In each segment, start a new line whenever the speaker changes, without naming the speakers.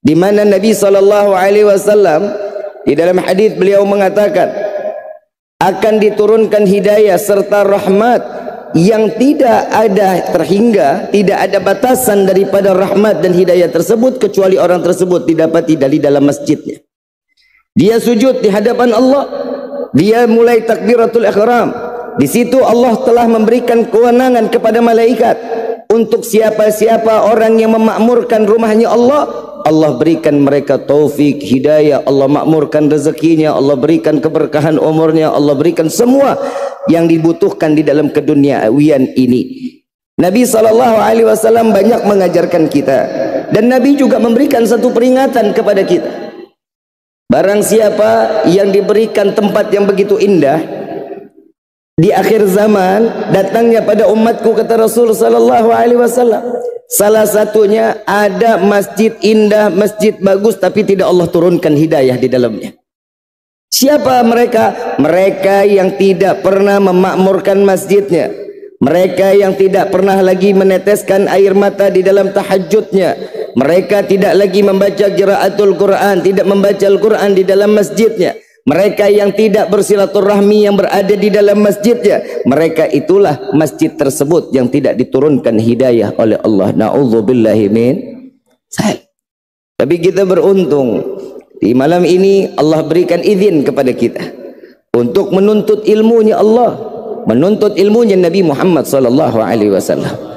di mana Nabi SAW di dalam hadis beliau mengatakan akan diturunkan hidayah serta rahmat yang tidak ada terhingga, tidak ada batasan daripada rahmat dan hidayah tersebut kecuali orang tersebut didapati dari dalam masjidnya. Dia sujud di hadapan Allah, dia mulai takbiratul ihram. Di situ Allah telah memberikan kewenangan kepada malaikat untuk siapa-siapa orang yang memakmurkan rumahnya Allah, Allah berikan mereka taufik, hidayah, Allah makmurkan rezekinya, Allah berikan keberkahan umurnya, Allah berikan semua yang dibutuhkan di dalam keduniawian ini. Nabi SAW banyak mengajarkan kita, dan Nabi juga memberikan satu peringatan kepada kita. Barang siapa yang diberikan tempat yang begitu indah di akhir zaman, datangnya pada umatku, kata Rasul SAW, salah satunya ada masjid indah, masjid bagus, tapi tidak Allah turunkan hidayah di dalamnya. Siapa mereka? Mereka yang tidak pernah memakmurkan masjidnya, mereka yang tidak pernah lagi meneteskan air mata di dalam tahajudnya, mereka tidak lagi membaca qiraatul Quran, tidak membaca Al-Quran di dalam masjidnya, mereka yang tidak bersilaturahmi yang berada di dalam masjidnya, mereka itulah masjid tersebut yang tidak diturunkan hidayah oleh Allah. Na'udzubillahi min zalik. Tapi kita beruntung, di malam ini Allah berikan izin kepada kita untuk menuntut ilmunya Allah, menuntut ilmunya Nabi Muhammad SAW.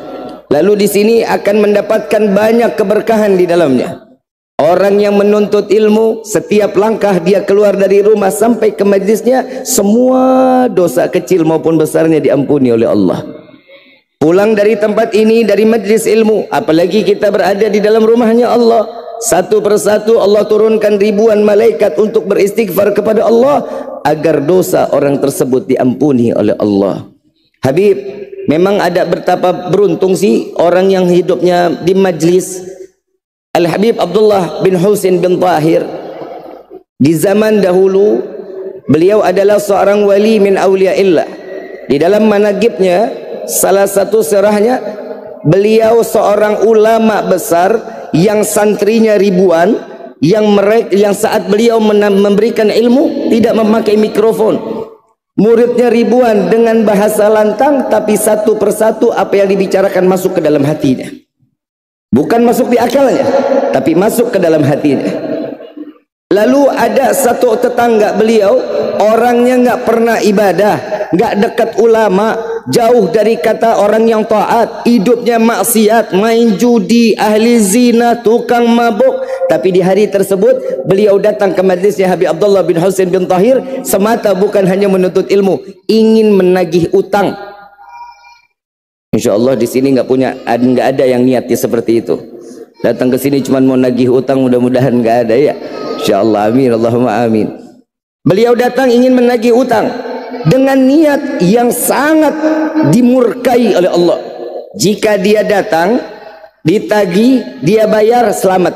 Lalu di sini akan mendapatkan banyak keberkahan di dalamnya. Orang yang menuntut ilmu, setiap langkah dia keluar dari rumah sampai ke majlisnya, semua dosa kecil maupun besarnya diampuni oleh Allah. Pulang dari tempat ini, dari majlis ilmu, apalagi kita berada di dalam rumahnya Allah, satu persatu Allah turunkan ribuan malaikat untuk beristighfar kepada Allah agar dosa orang tersebut diampuni oleh Allah. Habib, memang ada betapa beruntung sih orang yang hidupnya di majlis. Al-Habib Abdullah bin Husain bin Tahir, di zaman dahulu beliau adalah seorang wali min awliyaillah. Di dalam manaqibnya, salah satu serahnya, beliau seorang ulama besar yang santrinya ribuan, yang saat beliau memberikan ilmu tidak memakai mikrofon. Muridnya ribuan dengan bahasa lantang, tapi satu persatu apa yang dibicarakan masuk ke dalam hatinya. Bukan masuk di akalnya, tapi masuk ke dalam hatinya. Lalu ada satu tetangga beliau, orangnya nggak pernah ibadah, nggak dekat ulama, jauh dari kata orang yang taat, hidupnya maksiat, main judi, ahli zina, tukang mabuk. Tapi di hari tersebut beliau datang ke majlisnya Habib Abdullah bin Husain bin Tahir semata bukan hanya menuntut ilmu, ingin menagih utang. Insya Allah di sini nggak ada yang niatnya seperti itu. Datang ke sini cuma mau nagih utang, mudah-mudahan nggak ada ya. Insya Allah, amin, Allahumma amin. Beliau datang ingin menagih utang dengan niat yang sangat dimurkai oleh Allah. Jika dia datang, ditagih, dia bayar, selamat.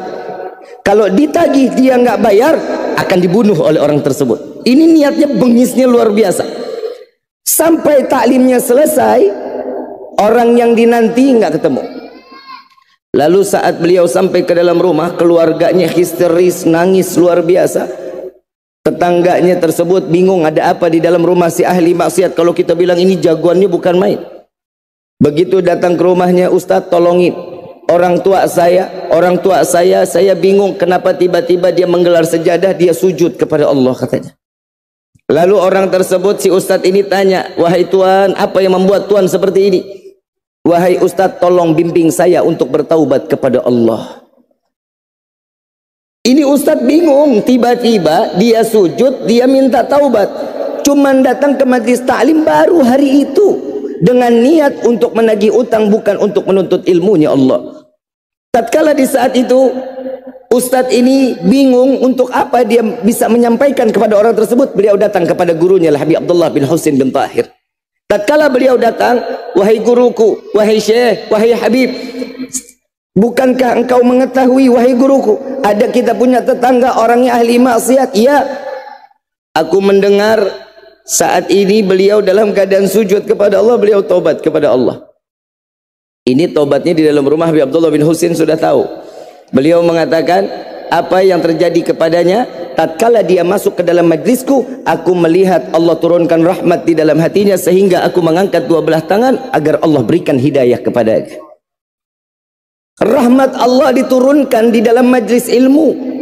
Kalau ditagih dia nggak bayar, akan dibunuh oleh orang tersebut. Ini niatnya, bengisnya luar biasa. Sampai taklimnya selesai, orang yang dinanti nggak ketemu. Lalu saat beliau sampai ke dalam rumah, keluarganya histeris, nangis luar biasa. Tetangganya tersebut bingung ada apa di dalam rumah si ahli maksiat. Kalau kita bilang ini jagoannya bukan main. Begitu datang ke rumahnya, Ustadz tolongin orang tua saya bingung kenapa tiba-tiba dia menggelar sejadah, dia sujud kepada Allah katanya. Lalu orang tersebut, si Ustadz ini tanya, wahai Tuhan, apa yang membuat Tuhan seperti ini? Wahai Ustadz, tolong bimbing saya untuk bertaubat kepada Allah. Ini Ustadz bingung, tiba-tiba dia sujud, dia minta taubat. Cuman datang ke majlis ta'lim baru hari itu dengan niat untuk menagih utang, bukan untuk menuntut ilmunya Allah. Tatkala di saat itu Ustadz ini bingung untuk apa dia bisa menyampaikan kepada orang tersebut, beliau datang kepada gurunya Habib Abdullah bin Husain bin Tahir. Tatkala beliau datang, wahai guruku, wahai syekh, wahai Habib, bukankah engkau mengetahui wahai guruku, ada kita punya tetangga orangnya ahli maksiat? Ya, aku mendengar saat ini beliau dalam keadaan sujud kepada Allah, beliau taubat kepada Allah. Ini taubatnya di dalam rumah Habib Abdullah bin Husain sudah tahu. Beliau mengatakan, apa yang terjadi kepadanya tatkala dia masuk ke dalam majlisku. Aku melihat Allah turunkan rahmat di dalam hatinya sehingga aku mengangkat dua belah tangan agar Allah berikan hidayah kepadanya. Rahmat Allah diturunkan di dalam majlis ilmu.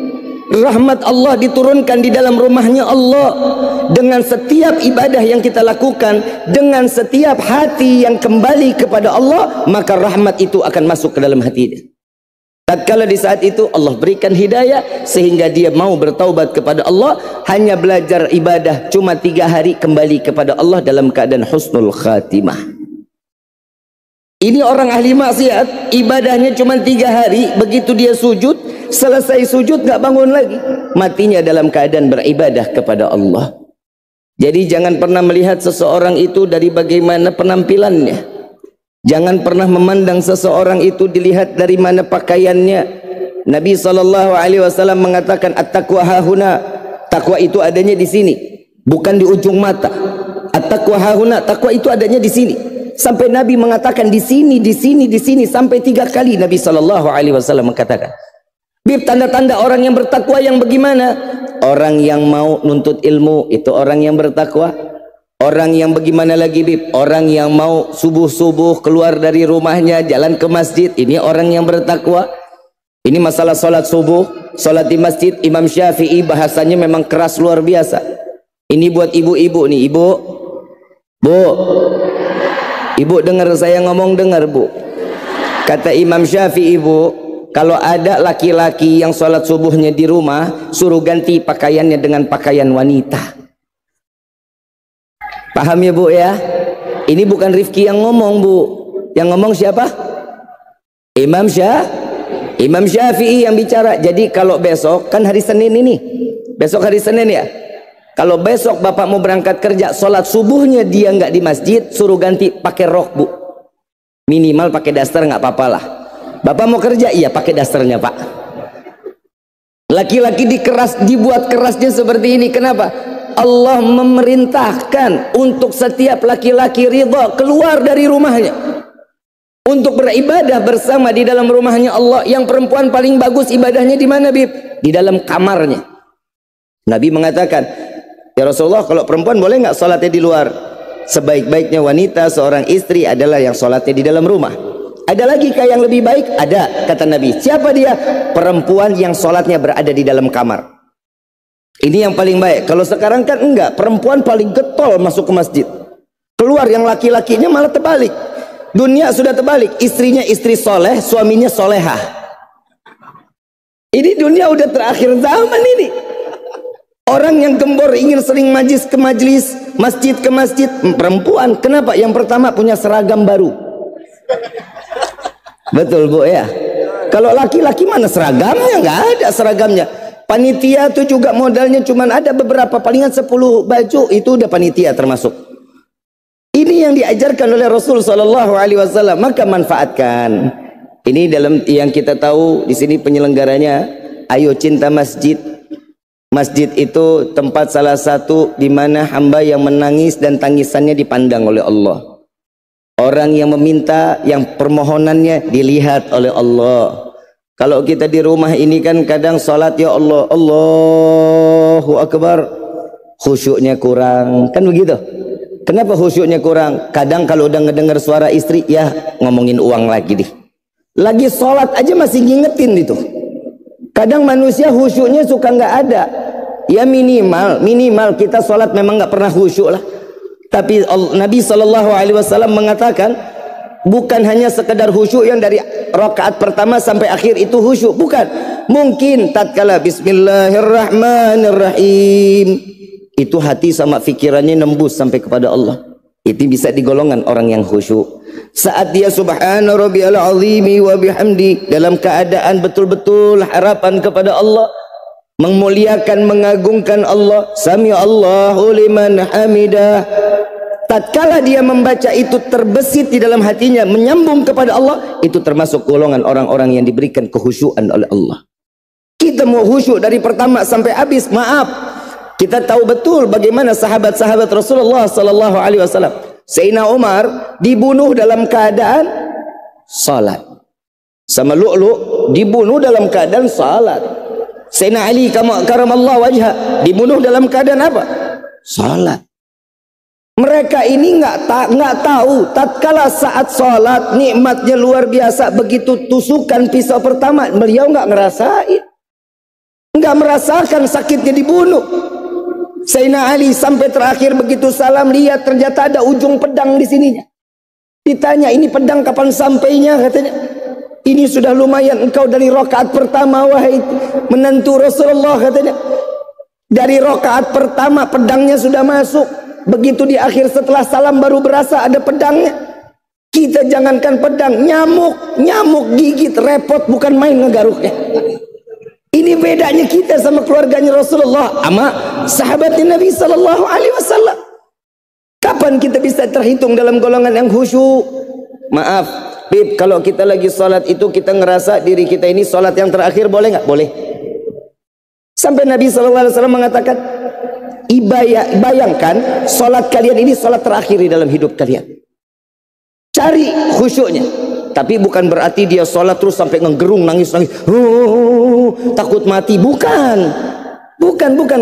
Rahmat Allah diturunkan di dalam rumahnya Allah. Dengan setiap ibadah yang kita lakukan, dengan setiap hati yang kembali kepada Allah, maka rahmat itu akan masuk ke dalam hatinya. Tatkala di saat itu Allah berikan hidayah sehingga dia mau bertaubat kepada Allah. Hanya belajar ibadah cuma 3 hari, kembali kepada Allah dalam keadaan husnul khatimah. Ini orang ahli maksiat, ibadahnya cuma 3 hari. Begitu dia sujud, selesai sujud gak bangun lagi, matinya dalam keadaan beribadah kepada Allah. Jadi jangan pernah melihat seseorang itu dari bagaimana penampilannya. Jangan pernah memandang seseorang itu dilihat dari mana pakaiannya. Nabi SAW mengatakan at-taqwa hahuna. Takwa itu adanya di sini, bukan di ujung mata. At-taqwa hahuna, takwa itu adanya di sini. Sampai Nabi mengatakan di sini, di sini, di sini, sampai 3 kali Nabi SAW mengatakan. Bib, tanda-tanda orang yang bertakwa yang bagaimana? Orang yang mau nuntut ilmu, itu orang yang bertakwa. Orang yang bagaimana lagi, Bib? Orang yang mau subuh-subuh keluar dari rumahnya, jalan ke masjid, ini orang yang bertakwa. Ini masalah sholat subuh, sholat di masjid. Imam Syafi'i bahasanya memang keras luar biasa. Ini buat ibu-ibu nih, ibu. Bu, ibu dengar saya ngomong, dengar bu. Kata Imam Syafi'i, ibu, kalau ada laki-laki yang sholat subuhnya di rumah, suruh ganti pakaiannya dengan pakaian wanita. Paham ya bu ya? Ini bukan Rifki yang ngomong bu. Yang ngomong siapa? Imam Syafi'i yang bicara. Jadi kalau besok, kan hari Senin ini, besok hari Senin ya. Kalau besok bapak mau berangkat kerja, sholat subuhnya dia nggak di masjid, suruh ganti pakai rok bu. Minimal pakai daster nggak apa-apa lah. Bapak mau kerja, iya pakai dasternya pak. Laki-laki dibuat kerasnya seperti ini. Kenapa? Allah memerintahkan untuk setiap laki-laki ridha keluar dari rumahnya untuk beribadah bersama di dalam rumahnya Allah. Yang perempuan paling bagus ibadahnya di mana, Bib? Di dalam kamarnya. Nabi mengatakan, ya Rasulullah, kalau perempuan boleh nggak sholatnya di luar? Sebaik-baiknya wanita, seorang istri adalah yang sholatnya di dalam rumah. Ada lagi yang lebih baik? Ada, kata Nabi. Siapa dia? Perempuan yang sholatnya berada di dalam kamar. Ini yang paling baik. Kalau sekarang kan enggak, perempuan paling getol masuk ke masjid. Keluar yang laki-lakinya malah terbalik. Dunia sudah terbalik. Istrinya istri soleh, suaminya solehah. Ini dunia udah terakhir zaman ini. Orang yang gembor ingin sering majlis ke majlis, masjid ke masjid. Perempuan, kenapa? Yang pertama punya seragam baru. Betul bu ya. Kalau laki-laki mana seragamnya? Nggak ada seragamnya. Panitia tuh juga modalnya cuman ada beberapa, palingan 10 baju, itu udah panitia termasuk. Ini yang diajarkan oleh Rasul SAW. Maka manfaatkan. Ini dalam yang kita tahu di sini penyelenggaranya. Ayo cinta masjid. Masjid itu tempat salah satu di mana hamba yang menangis dan tangisannya dipandang oleh Allah. Orang yang meminta, yang permohonannya dilihat oleh Allah. Kalau kita di rumah ini kan kadang sholat ya Allah, Allahu Akbar, khusyuknya kurang, kan begitu? Kenapa khusyuknya kurang? Kadang kalau udah ngedengar suara istri, ya ngomongin uang lagi deh. Lagi sholat aja masih ngingetin itu. Kadang manusia khusyuknya suka nggak ada. Ya minimal kita sholat memang nggak pernah khusyuk lah. Tapi Nabi SAW mengatakan, bukan hanya sekedar khusyuk yang dari rakaat pertama sampai akhir itu khusyuk, bukan. Mungkin tatkala bismillahirrahmanirrahim itu hati sama fikirannya nembus sampai kepada Allah. Itu bisa digolongan orang yang khusyuk. Saat dia subhana rabbiyal azimi wa bihamdi, dalam keadaan betul-betul harapan kepada Allah, memuliakan, mengagungkan Allah, sami Allahu liman hamidah. Tatkala dia membaca itu terbesit di dalam hatinya, menyambung kepada Allah, itu termasuk golongan orang-orang yang diberikan kehusyuan oleh Allah. Kita mau khusyuk dari pertama sampai habis, maaf, kita tahu betul bagaimana sahabat-sahabat Rasulullah SAW. Sayyidina Umar dibunuh dalam keadaan salat, sama Lu'lu' dibunuh dalam keadaan salat. Sayyidina Ali karamallahu wajha dibunuh dalam keadaan apa? Salat. Mereka ini nggak tahu tatkala saat salat nikmatnya luar biasa. Begitu tusukan pisau pertama, beliau nggak ngerasain, nggak merasakan sakitnya dibunuh. Sayyidina Ali sampai terakhir begitu salam lihat ternyata ada ujung pedang di sininya. Ditanya, ini pedang kapan sampainya? Katanya, ini sudah lumayan engkau dari rakaat pertama wahai menantu Rasulullah, katanya. Dari rakaat pertama pedangnya sudah masuk. Begitu di akhir setelah salam baru berasa ada pedangnya. Kita jangankan pedang, nyamuk gigit repot, bukan main ngegaruknya. Ini bedanya kita sama keluarganya Rasulullah sama sahabatnya Nabi sallallahu alaihi wasallam. Kapan kita bisa terhitung dalam golongan yang khusyuk? Maaf, Bib, kalau kita lagi sholat itu kita ngerasa diri kita ini sholat yang terakhir, boleh nggak? Boleh. Sampai Nabi sallallahu alaihi wasallam mengatakan, bayangkan sholat kalian ini sholat terakhir di dalam hidup kalian. Cari khusyuknya. Tapi bukan berarti dia sholat terus sampai ngegerung, nangis, takut mati. Bukan.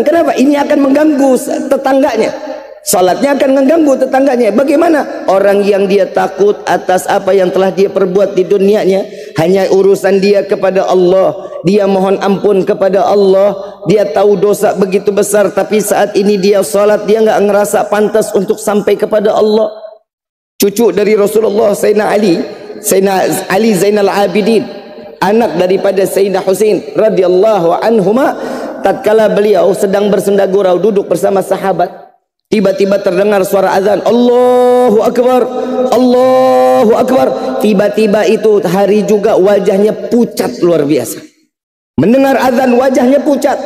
Kenapa? Ini akan mengganggu tetangganya. Sholatnya akan mengganggu tetangganya. Bagaimana? Orang yang dia takut atas apa yang telah dia perbuat di dunianya, hanya urusan dia kepada Allah. Dia mohon ampun kepada Allah. Dia tahu dosa begitu besar, tapi saat ini dia sholat, dia nggak ngerasa pantas untuk sampai kepada Allah. Cucu dari Rasulullah, Sayyidina Ali Zainal Abidin, anak daripada Sayyidina Husain radhiyallahu anhuma, tatkala beliau sedang bersenda gurau duduk bersama sahabat, tiba-tiba terdengar suara azan, Allahu Akbar, Allahu Akbar. Tiba-tiba itu hari juga wajahnya pucat luar biasa. Mendengar azan wajahnya pucat.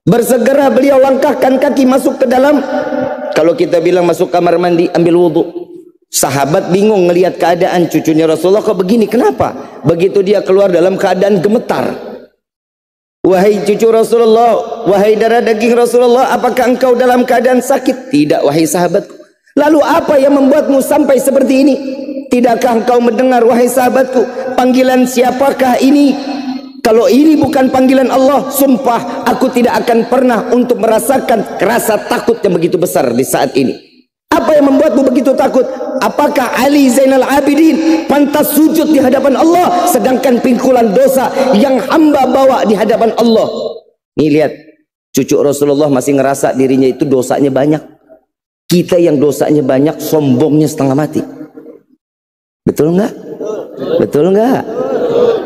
Bersegera beliau langkahkan kaki masuk ke dalam, kalau kita bilang masuk kamar mandi, ambil wudhu. Sahabat bingung ngelihat keadaan cucunya Rasulullah kok begini, kenapa? Begitu dia keluar dalam keadaan gemetar. Wahai cucu Rasulullah, wahai darah daging Rasulullah, apakah engkau dalam keadaan sakit? Tidak, wahai sahabatku. Lalu apa yang membuatmu sampai seperti ini? Tidakkah engkau mendengar, wahai sahabatku, panggilan siapakah ini? Kalau ini bukan panggilan Allah, sumpah aku tidak akan pernah untuk merasakan rasa takut yang begitu besar di saat ini. Apa yang membuatmu begitu takut? Apakah Ali Zainal Abidin pantas sujud di hadapan Allah, sedangkan pingkulan dosa yang hamba bawa di hadapan Allah? Nih lihat, cucu Rasulullah masih ngerasa dirinya itu dosanya banyak. Kita yang dosanya banyak, sombongnya setengah mati. Betul nggak? Betul nggak?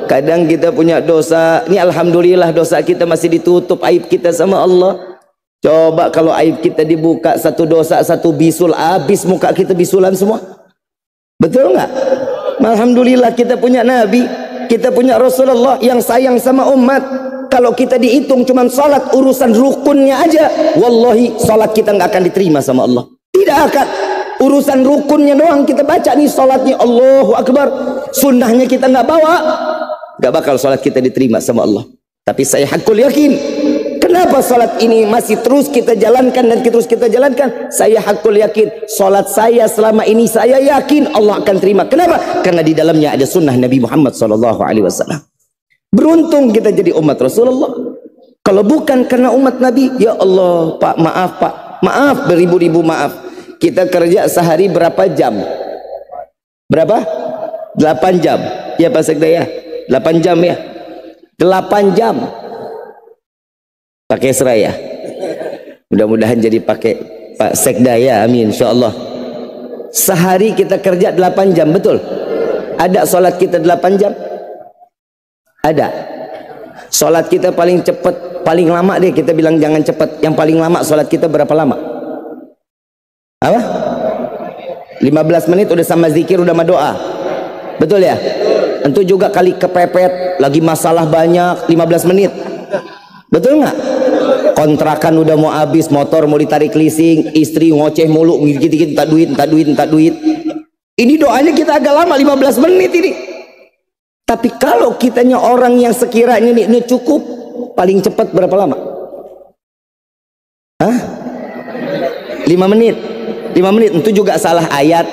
Kadang kita punya dosa, ini alhamdulillah dosa kita masih ditutup aib kita sama Allah. Coba kalau aib kita dibuka, satu dosa, satu bisul, habis muka kita bisulan semua. Betul nggak? Alhamdulillah kita punya Nabi, kita punya Rasulullah yang sayang sama umat. Kalau kita dihitung cuman salat, urusan rukunnya aja, wallahi salat kita nggak akan diterima sama Allah. Tidak akan. Urusan rukunnya doang kita baca nih salatnya, Allahu Akbar. Sunnahnya kita nggak bawa, nggak bakal salat kita diterima sama Allah. Tapi saya hakul yakin, kenapa salat ini masih terus kita jalankan dan terus kita jalankan? Saya hakul yakin, salat saya selama ini saya yakin Allah akan terima. Kenapa? Karena di dalamnya ada sunnah Nabi Muhammad SAW. Beruntung kita jadi umat Rasulullah. Kalau bukan karena umat Nabi, ya Allah, Pak, maaf, beribu-ribu maaf. Kita kerja sehari berapa jam? Berapa? 8 jam. Ya Pak Sekda ya? 8 jam ya? 8 jam. Pakai seraya. Mudah-mudahan jadi pakai Pak Sekda ya, amin insyaallah. Sehari kita kerja 8 jam, betul? Ada sholat kita 8 jam? Ada. Sholat kita paling cepat, paling lama deh kita bilang, jangan cepat. Yang paling lama sholat kita berapa lama? Apa? 15 menit udah sama zikir, udah sama doa. Betul ya? Tentu juga kali kepepet, lagi masalah banyak, 15 menit. Betul nggak? Kontrakan udah mau habis, motor mau ditarik leasing, istri ngoceh mulu, gitu-gitu, minta duit. Ini doanya kita agak lama, 15 menit ini. Tapi kalau kitanya orang yang sekiranya ini cukup, paling cepat berapa lama? Hah? 5 menit. 5 menit, itu juga salah ayat.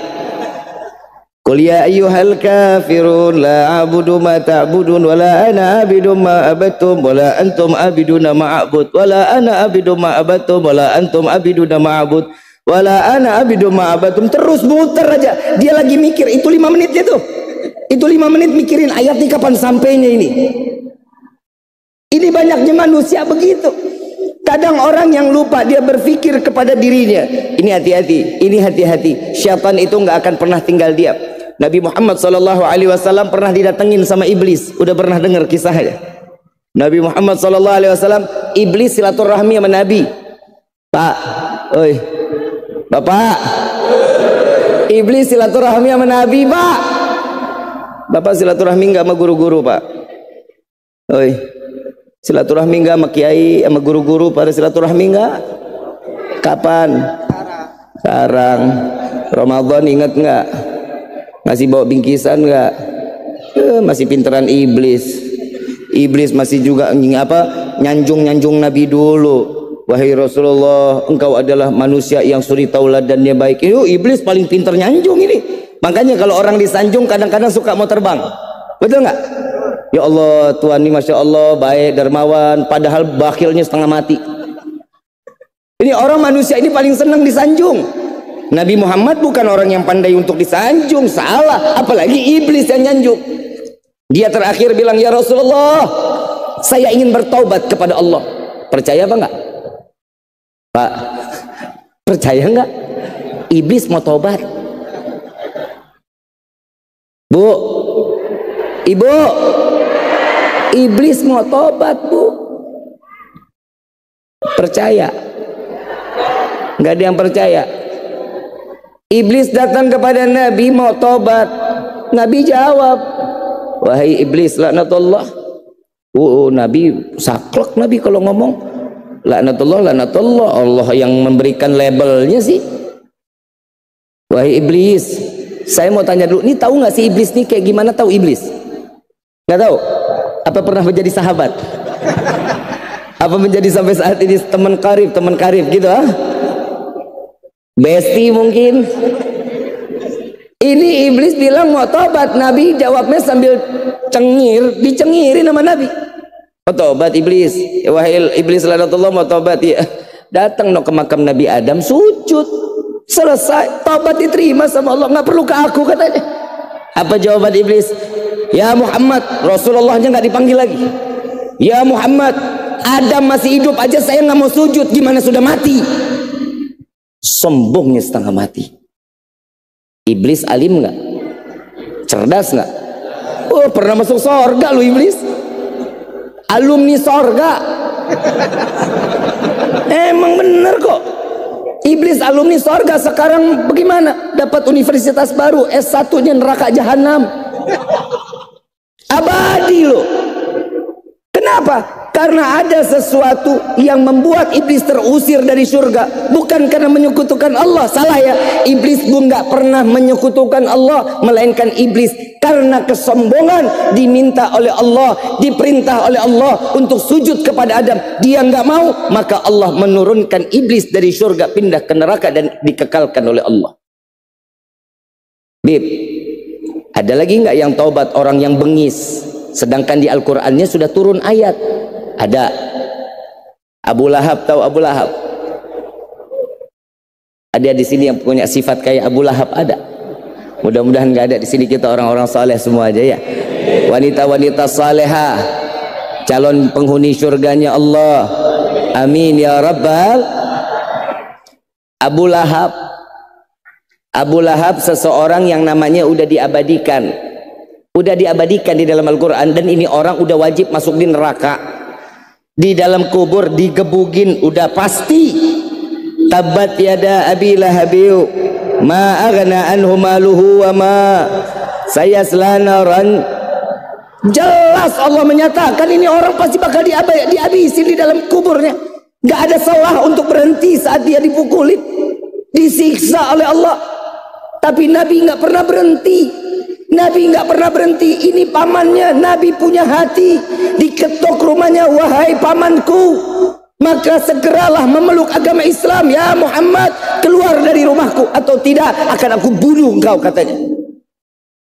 Qul Qul ya ayyuhal kafirun la a'budu ma ta'budun wala ana abidu ma abattum wala antum abiduna ma a'bud wala ana abidu ma abattum wala antum abiduna ma a'bud wala ana abidu ma abattum. Terus muter aja. Dia lagi mikir, itu 5 menitnya tuh. Itu 5 menit mikirin ayat ini kapan sampainya ini. Ini banyaknya manusia begitu. Kadang orang yang lupa, dia berpikir kepada dirinya, ini hati-hati, ini hati-hati. Syaitan itu nggak akan pernah tinggal diam. Nabi Muhammad SAW pernah didatengin sama iblis. Udah pernah dengar kisahnya? Nabi Muhammad SAW, iblis silaturahmi sama Nabi. Pak, oi, Bapak, iblis silaturahmi sama Nabi, Pak. Bapak silaturahmi nggak sama guru-guru, Pak? Oi, silaturahmi nggak sama kiai, sama guru-guru? Pada silaturahmi nggak? Kapan? Sekarang. Ramadan ingat nggak? Masih bawa bingkisan nggak? Masih pinteran iblis. Iblis masih juga nyanjung Nabi dulu. Wahai Rasulullah, engkau adalah manusia yang suri tauladannya baik. Iblis paling pinter nyanjung ini. Makanya kalau orang disanjung kadang-kadang suka mau terbang. Betul nggak? Ya Allah, Tuhan ini Masya Allah baik, dermawan, padahal bakhilnya setengah mati. Ini orang manusia ini paling senang disanjung. Nabi Muhammad bukan orang yang pandai untuk disanjung, salah. Apalagi iblis yang nyanjung. Dia terakhir bilang, ya Rasulullah, saya ingin bertaubat kepada Allah. Percaya apa enggak? Pak, percaya enggak? Iblis mau taubat. Bu, ibu, iblis mau taubat, Bu. Percaya? Enggak ada yang percaya. Iblis datang kepada Nabi mau tobat. Nabi jawab, wahai iblis, laknatullah. Nabi saklek Nabi kalau ngomong. Laknatullah, laknatullah. Allah yang memberikan labelnya sih. Wahai iblis, saya mau tanya dulu, ini tahu nggak sih iblis nih kayak gimana? Tahu iblis? Nggak tahu? Apa pernah menjadi sahabat? Apa menjadi sampai saat ini teman karib gitu ah? Besti mungkin. Ini iblis bilang mau tobat. Nabi jawabnya sambil cengir, dicengirin sama Nabi. Mau tobat iblis? Wahai iblis laknatullah, mau tobat ya. Datang ke makam Nabi Adam, sujud, selesai, tobat diterima sama Allah, nggak perlu ke aku katanya. Apa jawaban iblis? Ya Muhammad, Rasulullahnya nggak dipanggil lagi. Ya Muhammad, Adam masih hidup aja saya nggak mau sujud, gimana sudah mati? Sombongnya setengah mati. Iblis alim nggak? Cerdas nggak? Oh, pernah masuk sorga lu iblis. Alumni sorga. Emang bener kok. Iblis alumni sorga, sekarang bagaimana? Dapat universitas baru, S1-nya neraka jahanam. Abadi lo. Kenapa? Karena ada sesuatu yang membuat iblis terusir dari surga, bukan karena menyekutukan Allah. Salah ya, iblis pun nggak pernah menyekutukan Allah, melainkan iblis karena kesombongan diminta oleh Allah, diperintah oleh Allah untuk sujud kepada Adam. Dia nggak mau, maka Allah menurunkan iblis dari surga pindah ke neraka dan dikekalkan oleh Allah. Bib, ada lagi nggak yang taubat orang yang bengis? Sedangkan di Al-Qur'annya sudah turun ayat. Ada. Abu Lahab, tahu Abu Lahab? Ada di sini yang punya sifat kayak Abu Lahab? Ada. Mudah-mudahan nggak ada di sini, kita orang-orang saleh semua aja ya. Wanita-wanita salehah, calon penghuni surganya Allah. Amin ya rabbal. Abu Lahab. Abu Lahab seseorang yang namanya udah diabadikan. Udah diabadikan di dalam Al-Quran, dan ini orang udah wajib masuk di neraka. Di dalam kubur digebugin udah pasti. Tabat yada abi lahabiu ma aghna anhu maluhu wa ma sayasla naran. Jelas Allah menyatakan ini orang pasti bakal dihabisin di dalam kuburnya. Gak ada salah untuk berhenti saat dia dipukulin, disiksa oleh Allah. Tapi Nabi nggak pernah berhenti. Nabi nggak pernah berhenti. Ini pamannya, Nabi punya hati. Diketok rumahnya, wahai pamanku, maka segeralah memeluk agama Islam. Ya Muhammad, keluar dari rumahku, atau tidak akan aku bunuh engkau, katanya.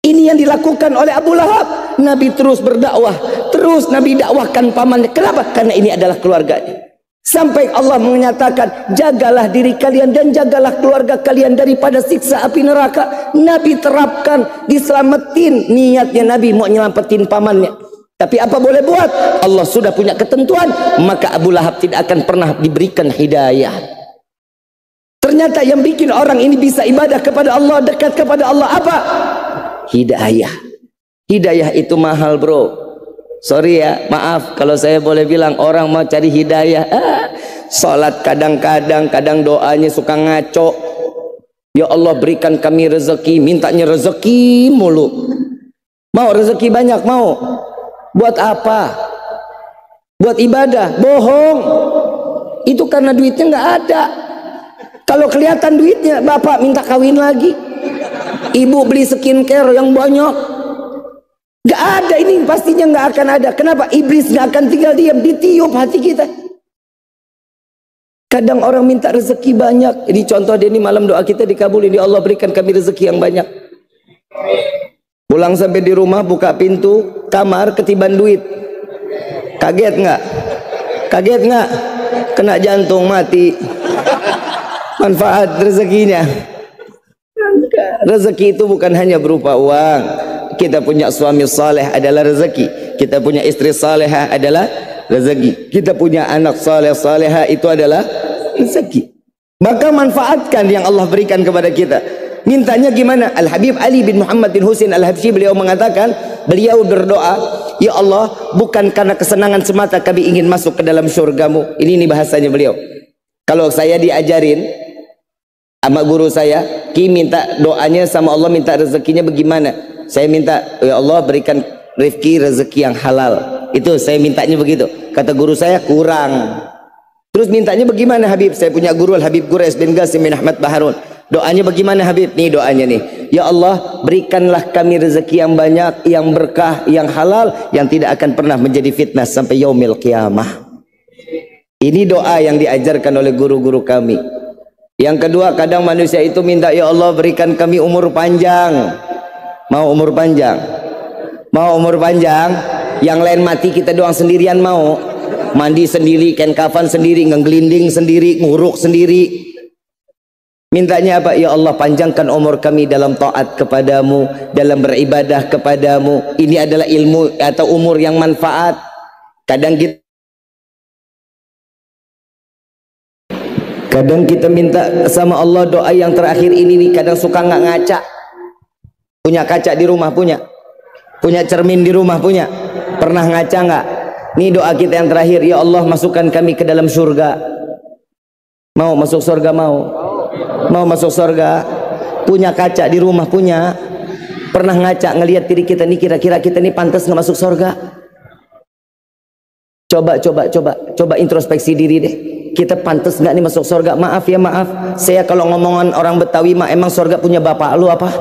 Ini yang dilakukan oleh Abu Lahab. Nabi terus berdakwah, terus Nabi dakwahkan pamannya. Kenapa? Karena ini adalah keluarganya. Sampai Allah menyatakan, jagalah diri kalian dan jagalah keluarga kalian daripada siksa api neraka. Nabi terapkan, diselamatin. Niatnya Nabi mau nyelamatin pamannya. Tapi apa boleh buat? Allah sudah punya ketentuan. Maka Abu Lahab tidak akan pernah diberikan hidayah. Ternyata yang bikin orang ini bisa ibadah kepada Allah, dekat kepada Allah, apa? Hidayah. Hidayah itu mahal, bro. Sorry ya, maaf kalau saya boleh bilang, orang mau cari hidayah, sholat kadang-kadang, kadang doanya suka ngaco. Ya Allah berikan kami rezeki, mintanya rezeki mulu. Mau rezeki banyak, mau. Buat apa? Buat ibadah, bohong. Itu karena duitnya nggak ada. Kalau kelihatan duitnya, bapak minta kawin lagi, ibu beli skincare yang banyak. Gak ada, ini pastinya gak akan ada. Kenapa? Iblis gak akan tinggal diam, ditiup hati kita. Kadang orang minta rezeki banyak. Ini contoh dia, ini malam doa kita dikabulin. Ya Allah berikan kami rezeki yang banyak. Pulang sampai di rumah, buka pintu kamar, ketiban duit. Kaget gak? Kaget gak? Kena jantung, mati. Manfaat rezekinya. Rezeki itu bukan hanya berupa uang. Kita punya suami saleh adalah rezeki. Kita punya istri salehah adalah rezeki. Kita punya anak saleh salehah itu adalah rezeki. Maka manfaatkan yang Allah berikan kepada kita. Mintanya gimana? Al-Habib Ali bin Muhammad bin Husain Al-Habsyi, beliau mengatakan, beliau berdoa, ya Allah, bukan karena kesenangan semata kami ingin masuk ke dalam syurgamu. Ini bahasanya beliau. Kalau saya diajarin sama guru saya, Ki minta doanya sama Allah, minta rezekinya bagaimana? Saya minta, ya Allah berikan rezeki yang halal. Itu saya mintanya begitu. Kata guru saya, kurang. Terus mintanya bagaimana Habib? Saya punya guru Al-Habib Quraish bin Qasim bin Ahmad Baharun. Doanya bagaimana Habib? Nih doanya nih. Ya Allah berikanlah kami rezeki yang banyak, yang berkah, yang halal, yang tidak akan pernah menjadi fitnah sampai yaumil qiyamah. Ini doa yang diajarkan oleh guru-guru kami. Yang kedua, kadang manusia itu minta, ya Allah berikan kami umur panjang. Mau umur panjang? Mau umur panjang? Yang lain mati, kita doang sendirian mau? Mandi sendiri, kain kafan sendiri, ngegelinding sendiri, nguruk sendiri. Mintanya apa? Ya Allah panjangkan umur kami dalam taat kepadamu, dalam beribadah kepadamu. Ini adalah ilmu atau umur yang manfaat. Kadang kita minta sama Allah doa yang terakhir ini nih, kadang suka nggak ngaca. Punya kaca di rumah? Punya. Punya cermin di rumah? Punya. Pernah ngaca nggak? Nih doa kita yang terakhir, ya Allah masukkan kami ke dalam surga. Mau masuk surga? Mau? Mau masuk surga? Punya kaca di rumah? Punya. Pernah ngaca ngelihat diri kita nih, kira-kira kita nih pantas nggak masuk surga? Coba introspeksi diri deh. Kita pantas nggak nih masuk surga? Maaf ya, maaf. Saya kalau ngomongan orang Betawi mah, emang surga punya bapak lu apa?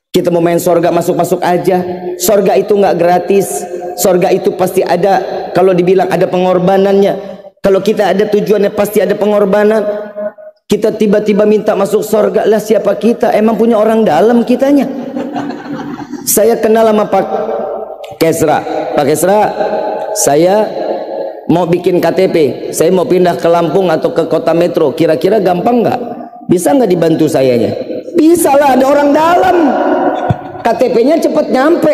Kita mau main sorga, masuk-masuk aja. Sorga itu nggak gratis. Sorga itu pasti ada, kalau dibilang ada pengorbanannya. Kalau kita ada tujuannya, pasti ada pengorbanan. Kita tiba-tiba minta masuk sorga, lah siapa kita? Emang punya orang dalam kitanya. Saya kenal sama Pak Kesra. Pak Kesra, saya mau bikin KTP. Saya mau pindah ke Lampung atau ke kota metro. Kira-kira gampang nggak? Bisa nggak dibantu sayanya? Bisa lah, ada orang dalam. KTP-nya cepat nyampe.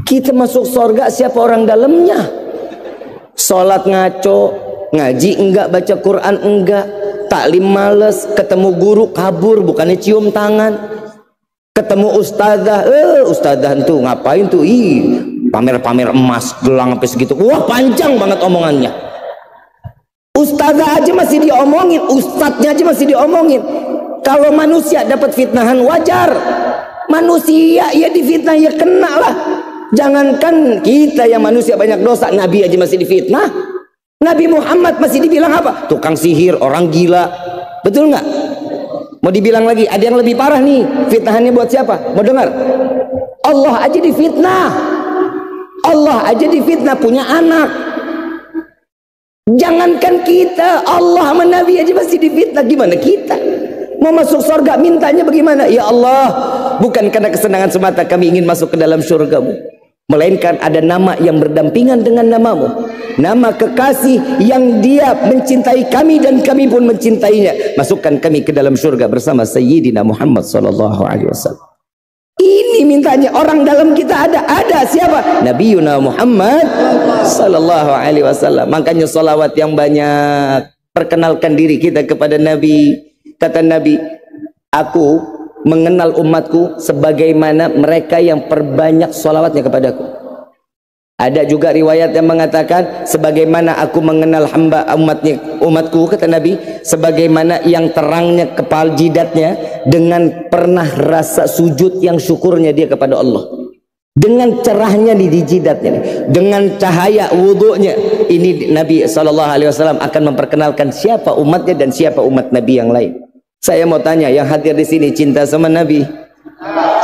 Kita masuk surga, siapa orang dalamnya? Sholat ngaco, ngaji enggak, baca Quran enggak, taklim males, ketemu guru kabur, bukannya cium tangan. Ketemu ustazah, ustazah tuh ngapain tuh? Pamer-pamer emas, gelang sampai segitu. Wah, panjang banget omongannya. Ustazah aja masih diomongin, ustadznya aja masih diomongin. Kalau manusia dapat fitnahan wajar, manusia ya difitnah ya kena lah. Jangankan kita yang manusia banyak dosa, Nabi aja masih difitnah. Nabi Muhammad masih dibilang apa? Tukang sihir, orang gila. Betul nggak? Mau dibilang lagi, ada yang lebih parah nih. Fitnahannya buat siapa? Mau dengar? Allah aja difitnah. Allah aja difitnah punya anak. Jangankan kita, Allah sama Nabi aja masih difitnah. Gimana kita? Mau masuk surga, mintanya bagaimana? Ya Allah, bukan karena kesenangan semata kami ingin masuk ke dalam surgamu, melainkan ada nama yang berdampingan dengan namamu, nama kekasih yang dia mencintai kami dan kami pun mencintainya. Masukkan kami ke dalam surga bersama Sayyidina Muhammad sallallahu alaihi wasallam. Ini mintanya. Orang dalam kita ada siapa? Nabiuna Muhammad sallallahu alaihi wasallam. Makanya salawat yang banyak, perkenalkan diri kita kepada Nabi. Kata Nabi, aku mengenal umatku sebagaimana mereka yang perbanyak salawatnya kepadaku. Ada juga riwayat yang mengatakan sebagaimana aku mengenal hamba umatku, kata Nabi, sebagaimana yang terangnya kepala jidatnya dengan pernah rasa sujud yang syukurnya dia kepada Allah, dengan cerahnya di jidatnya, dengan cahaya wudhunya. Ini Nabi SAW akan memperkenalkan siapa umatnya dan siapa umat Nabi yang lain. Saya mau tanya, yang hadir di sini cinta sama Nabi,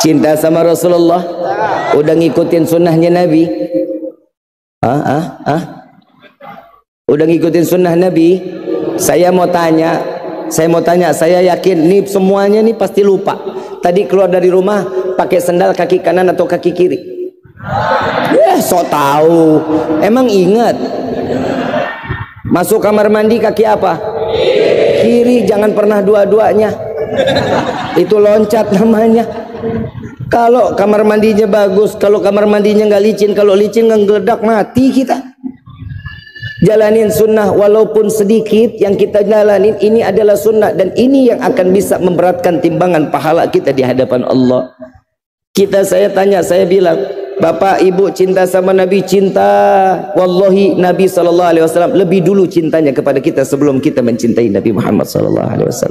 cinta sama Rasulullah, udah ngikutin sunnahnya Nabi? Udah ngikutin sunnah Nabi? Saya mau tanya, saya yakin nih semuanya nih pasti lupa. Tadi keluar dari rumah pakai sendal kaki kanan atau kaki kiri? So tahu. Emang ingat? Masuk kamar mandi kaki apa? Kiri. Jangan pernah dua-duanya. Itu loncat namanya. Kalau kamar mandinya bagus, kalau kamar mandinya nggak licin, kalau licin nggak geledak, mati kita. Jalanin sunnah walaupun sedikit yang kita jalanin, ini adalah sunnah dan ini yang akan bisa memberatkan timbangan pahala kita di hadapan Allah. Saya tanya, saya bilang, Bapak Ibu cinta sama Nabi? Cinta. Wallahi Nabi SAW lebih dulu cintanya kepada kita sebelum kita mencintai Nabi Muhammad SAW.